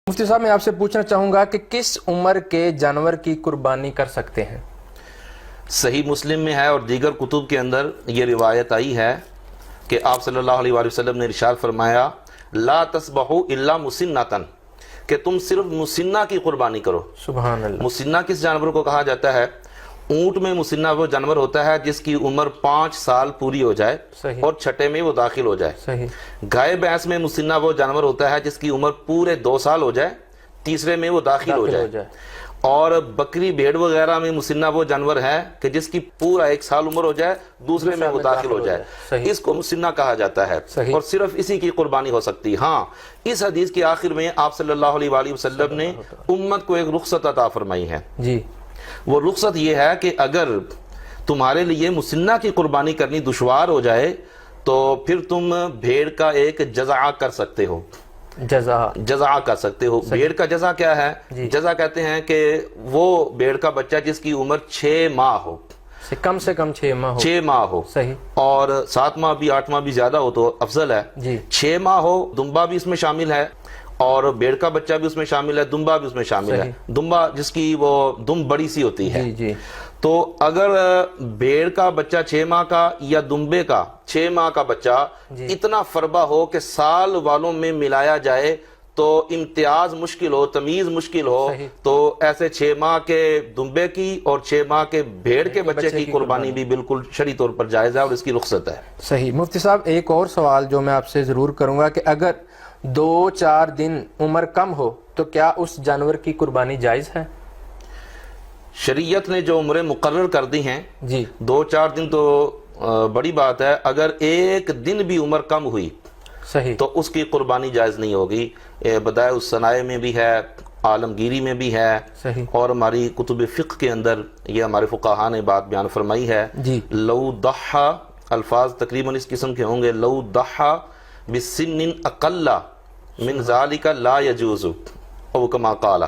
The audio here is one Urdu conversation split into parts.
مفتی صاحب میں آپ سے پوچھنا چاہوں گا کہ کس عمر کے جانور کی قربانی کر سکتے ہیں؟ صحیح مسلم میں ہے اور دیگر کتب کے اندر یہ روایت آئی ہے کہ آپ صلی اللہ علیہ وآلہ وسلم نے ارشاد فرمایا لا تذبحوا الا مسنۃ، کہ تم صرف مسنہ کی قربانی کرو۔ سبحان اللہ۔ مسنہ کس جانور کو کہا جاتا ہے؟ اونٹ میں مسنہ وہ جانور ہوتا ہے جس کی عمر 5 سال پوری ہو جائے صحیح، اور چھٹے میں وہ داخل ہو جائے۔ صحیح۔ گائے بھینس میں مسنہ وہ جانور ہوتا ہے جس کی عمر پورے 2 سال ہو جائے، تیسرے میں وہ داخل ہو جائے۔ اور بکری بھیڑ وغیرہ میں مسنہ وہ جانور ہے کہ جس کی پورا 1 سال عمر ہو جائے، دوسرے میں وہ داخل ہو جائے، اس کو مسنہ کہا جاتا ہے اور صرف اسی کی قربانی ہو سکتی۔ ہاں، اس حدیث کے آخر میں آپ صلی اللہ علیہ وآلہ وسلم نے امت کو ایک رخصت عطا فرمائی ہے۔ جی، وہ رخصت یہ ہے کہ اگر تمہارے لیے مسنہ کی قربانی کرنی دشوار ہو تو پھر تم بھیڑ کا ایک جزع کر سکتے ہو۔ جزع کر سکتے ہو۔ بھیڑ کا جزع کیا ہے؟ جزع کہتے ہیں کہ وہ بھیڑ کا بچہ جس کی عمر 6 ماہ ہو، کم سے کم 6 ماہ ہو، 6 ماہ ہو، صحیح، اور 7 ماہ بھی 8 ماہ بھی زیادہ ہو تو افضل ہے۔ جی، 6 ماہ ہو، دمبا بھی اس میں شامل ہے اور بھیڑ کا بچہ بھی اس میں شامل ہے، دمبا بھی اس میں شامل ہے۔ دمبا جس کی وہ دم بڑی سی ہوتی ہے۔ جی، تو اگر بھیڑ کا بچہ 6 ماہ کا یا دمبے کا 6 ماہ کا بچہ اتنا فربا ہو کہ سال والوں میں ملایا جائے تو امتیاز مشکل ہو، تمیز مشکل ہو، تو ایسے 6 ماہ کے دمبے کی اور 6 ماہ کے بھیڑ کے بچے کی قربانی بھی بالکل شرعی طور پر جائز ہے اور اس کی رخصت ہے۔ صحیح۔ مفتی صاحب ایک اور سوال جو میں آپ سے ضرور کروں گا کہ اگر 2-4 دن عمر کم ہو تو کیا اس جانور کی قربانی جائز ہے؟ شریعت نے جو عمریں مقرر کر دی ہیں، جی، 2-4 دن تو بڑی بات ہے، اگر 1 دن بھی عمر کم ہوئی صحیح، تو اس کی قربانی جائز نہیں ہوگی۔ بدائع الصنائع میں بھی ہے، عالمگیری میں بھی ہے، صحیح، اور ہماری کتب فقہ کے اندر یہ ہمارے فقہاء نے بات بیان فرمائی ہے۔ جی، لو ضحى، الفاظ تقریباً اس قسم کے ہوں گے، لو ضحى بسن اقل من ذلك لا يجوز او كما قال،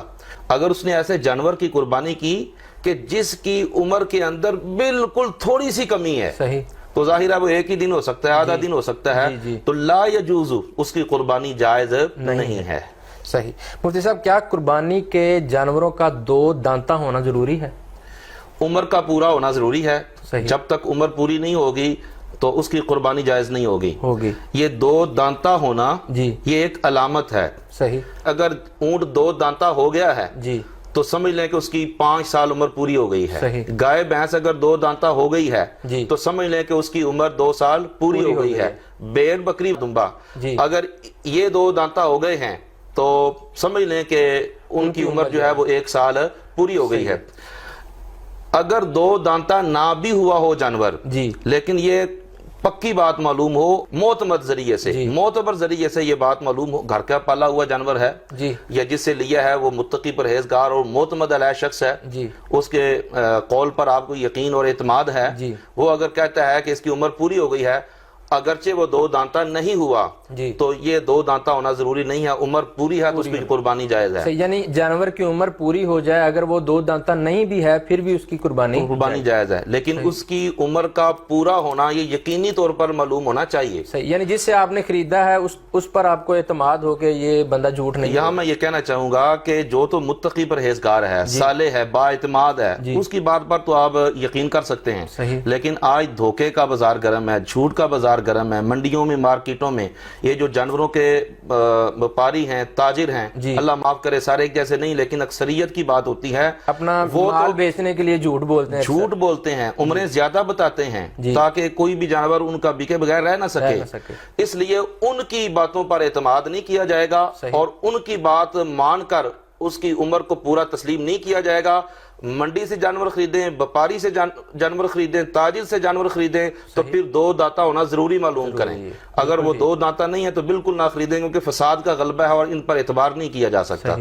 اگر اس نے ایسے جانور کی قربانی کی کہ جس کی عمر کے اندر بالکل تھوڑی سی کمی ہے، صحیح، تو ظاہر ہے وہ 1 ہی دن ہو سکتا ہے، آدھا دن ہو سکتا ہے، تو لا یجوز، اس کی قربانی جائز نہیں ہے۔ صحیح۔ مفتی صاحب کیا قربانی کے جانوروں کا 2 دانتہ ہونا ضروری ہے؟ عمر کا پورا ہونا ضروری ہے، صحیح، جب تک عمر پوری نہیں ہوگی تو اس کی قربانی جائز نہیں ہوگی۔ یہ 2 دانتہ ہونا جی، یہ ایک علامت ہے۔ صحیح، اگر اونٹ 2 دانتہ ہو گیا ہے جی، تو سمجھ لیں کہ اس کی 5 سال عمر پوری ہو گئی ہے۔ صحیح، گائے بھینس اگر 2 دانتہ ہو گئی ہے جی، تو سمجھ لیں کہ اس کی عمر 2 سال پوری ہو گئی ہے۔ بھیڑ بکری دمبا جی، اگر یہ 2 دانتہ ہو گئے ہیں تو سمجھ لیں کہ ان کی عمر جو ہے وہ 1 سال پوری ہو گئی ہے۔ اگر 2 دانتہ نہ بھی ہوا ہو جانور، جی، لیکن یہ پکی بات معلوم ہو معتمد ذریعے سے، معتبر ذریعے سے یہ بات معلوم ہو، گھر کا پالا ہوا جانور ہے جی، یا جس سے لیا ہے وہ متقی پرہیزگار اور معتمد علیہ شخص ہے، جی، اس کے قول پر آپ کو یقین اور اعتماد ہے، جی، وہ اگر کہتا ہے کہ اس کی عمر پوری ہو گئی ہے، اگرچہ وہ 2 دانتہ نہیں ہوا جی، تو یہ 2 دانتہ ہونا ضروری نہیں ہے، عمر پوری ہے تو اس کی قربانی جائز ہے۔ یعنی جانور کی عمر پوری ہو جائے، اگر وہ 2 دانتہ نہیں بھی ہے پھر بھی اس کی قربانی جائز ہے، لیکن اس کی عمر کا پورا ہونا یہ یقینی طور پر معلوم ہونا چاہیے۔ یعنی جس سے آپ نے خریدا ہے اس پر آپ کو اعتماد ہو کہ یہ بندہ جھوٹ نہیں۔ یہاں میں یہ کہنا چاہوں گا کہ جو تو متقی پرہیزگار ہے، صالح ہے، با اعتماد ہے، اس کی بات پر تو آپ یقین کر سکتے ہیں، لیکن آج دھوکے کا بازار گرم ہے، جھوٹ کا بازار گرم ہے، منڈیوں میں، مارکیٹوں میں یہ جو جانوروں کے وپاری ہیں، تاجر ہیں، اللہ معاف کرے سارے ایک جیسے نہیں، لیکن اکثریت کی بات ہوتی ہے، اپنا مال بیچنے کے لیے جھوٹ بولتے ہیں، عمریں زیادہ بتاتے ہیں تاکہ کوئی بھی جانور ان کا بکے بغیر رہ نہ سکے، اس لیے ان کی باتوں پر اعتماد نہیں کیا جائے گا اور ان کی بات مان کر اس کی عمر کو پورا تسلیم نہیں کیا جائے گا۔ منڈی سے جانور خریدیں، وپاری سے جانور خریدیں، تاجر سے جانور خریدیں تو پھر 2 دانتہ ہونا ضروری معلوم کریں۔ اگر وہ 2 دانتہ نہیں ہے تو بالکل نہ خریدیں، کیونکہ فساد کا غلبہ ہے اور ان پر اعتبار نہیں کیا جا سکتا۔